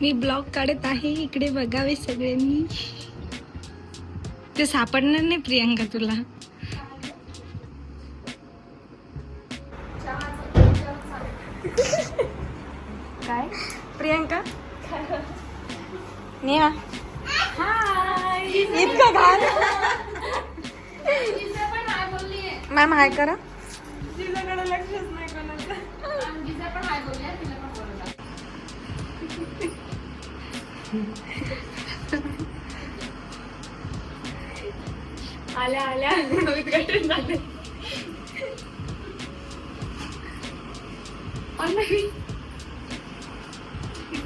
मी blog काढत आहे, इकडे बघावे सगळ्यांनी. ते सापडणार नाही प्रियांका तुला. काय प्रियांका? नेहा इतकं घाल. मॅम हाय करा. जिजाकडे लक्षच नाही कोणाचं. आल्या आल्या उद्घाटन झाले.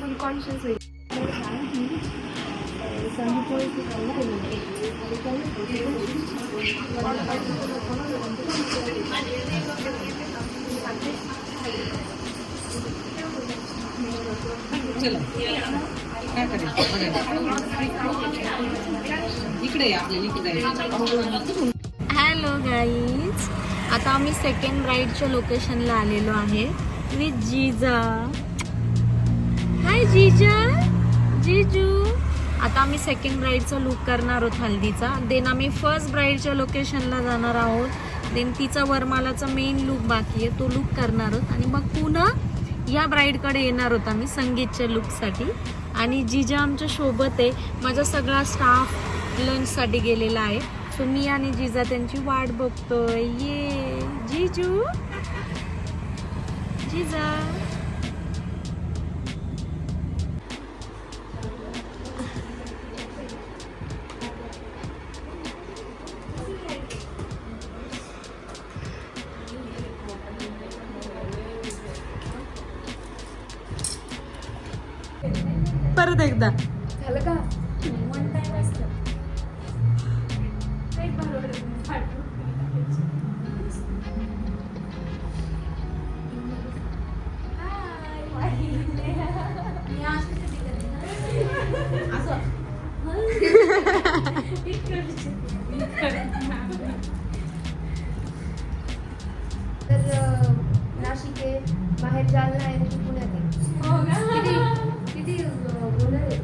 पण कॉन्शियस आहे. हॅलो गाईज, आता आम्ही सेकंड राईडच्या लोकेशनला आलेलो आहे विथ जीजा. हाय जीजा, जीजू. आता आम्ही सेकंड ब्राईडचा लुक करणार आहोत हल्दीचा. देन आम्ही फर्स्ट ब्राईडच्या लोकेशनला जाणार आहोत. देन तिचा वरमालाचा मेन लुक बाकी आहे, तो लुक करणार आहोत. आणि मग पुन्हा या ब्राईडकडे येणार आहोत आम्ही संगीतच्या लुकसाठी. आणि जीजा आमच्या सोबत आहे. माझा सगळा स्टाफ लंचसाठी गेलेला आहे. सो मी आणि जीजा त्यांची वाट बघतोय. ये जीजू, जीजा. परत एकदा झालं का? वन टाइम असतं. तर नाशिक आहे, बाहेर जालना आहे, पुण्यात आहे. किती गोंधळ आहे.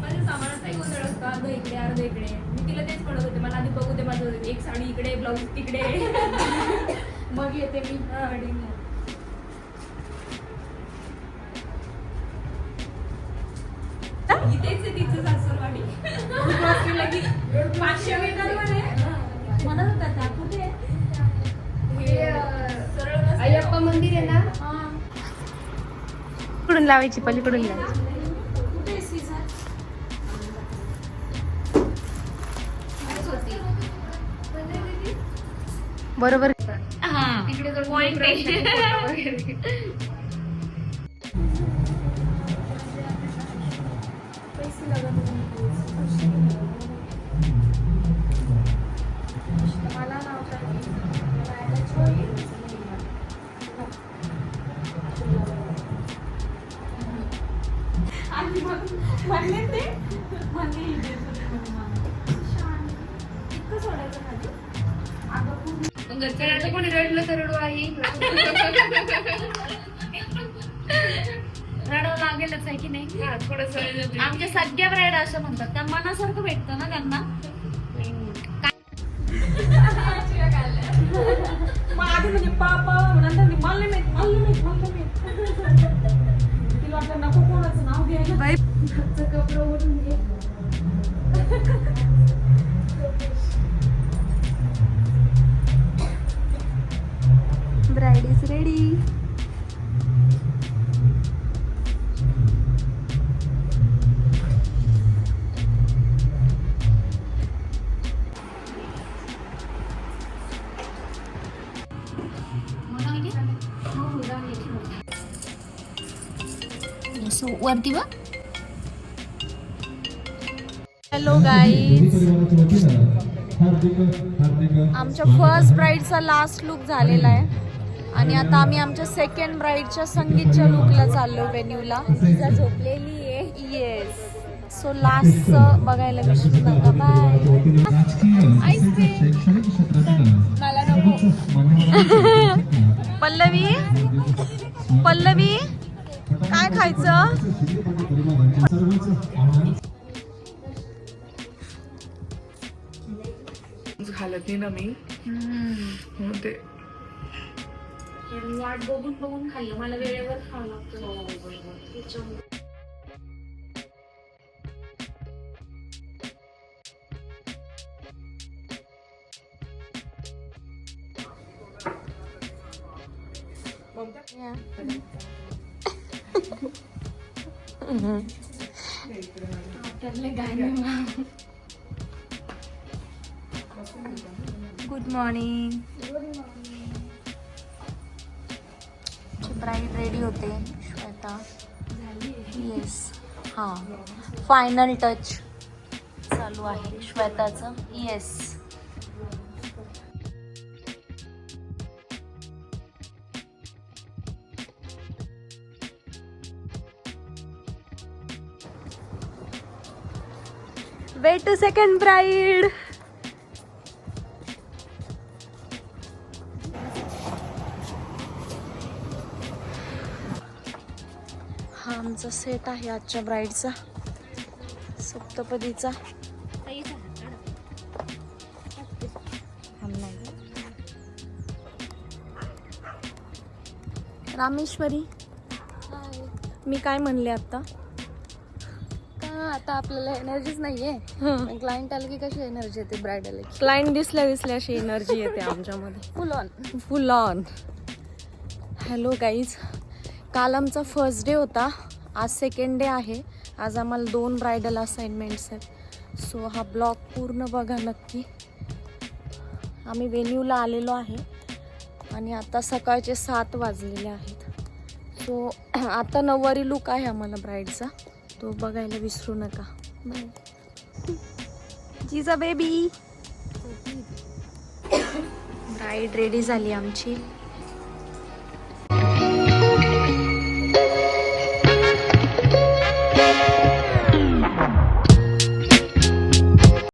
माझ्या सामानाचा एक गोंधळ असतो. अर्ध इकडे अर्ध इकडे. मी तिला तेच म्हणत होते, मला आधी बघू दे माझं एक साडी इकडे ब्लाऊज तिकडे. मग येते मी वेडिंगला. इथेच आहे तिचं सासूरवाडी. 500 मीटरवर आहे. म्हणत होता त्या कुठे सरळ अय्यप्पा मंदिर आहे ना. पलीकडून लावायची, पलीकडून लावायची. बरोबर. हा पॉइंट आहे. घरच्या कोणी रडलं तर रडू आहे. रडावं लागेलच आहे की नाही. थोडस आमच्या सगळ्या ब्राईड असं म्हणतात, त्या मनासारखं भेटतं ना त्यांना. मग आधी म्हणजे पापा नंतर मला नाही तिला वाटलं नको कोणाचं नाव घ्यायला. कपडे ओढून घे. Bride is ready. सो वरती बघ. हॅलो गाईज, आमच्या फर्स्ट ब्राईडचा लास्ट लुक झालेला आहे. आणि आता आम्ही आमच्या सेकंड ब्राईडच्या संगीतच्या लुकला चाललो व्हेन्यूला. तिचा झोपलेली आहे. येस. सो लास्टचं बघायला विसरू नका. बाय. मला नको. पल्लवी, पल्लवी काय खायचं? खाल्ली ना मी हो ते वाट बघून बघून खाल्लं मला वेळेवर खावं लागतं त्याच्यामुळे. Good morning. ब्राईड रेडी होते श्वेता. येस हां फायनल टच चालू आहे श्वेताचं. Yes way to second bride. हा आमचा सेट आहे आजच्या ब्राईडचा सप्तपदीचा. रामेश्वरी मी काय म्हणले आता आता आपल्याला एनर्जीच नाहीये. क्लायंट आलं की कशी एनर्जी येते ब्रायडल. क्लायंट दिसल्या अशी एनर्जी येते आमच्यामध्ये फुल ऑन. हॅलो गाईज, काल आमचा फर्स्ट डे होता, आज सेकंड डे आहे. आज आम्हाला 2 ब्रायडल असाइनमेंट्स आहेत. सो हा ब्लॉग पूर्ण बघा नक्की. आम्ही वेन्यूला आलेलो आहे आणि आता सकाळचे 7 वाजलेले आहेत. सो आता नऊवारी लुक आहे आम्हाला ब्राईडचा, तो बघायला विसरू नका. जीजा बेबी. ब्राईड रेडी झाली आमची.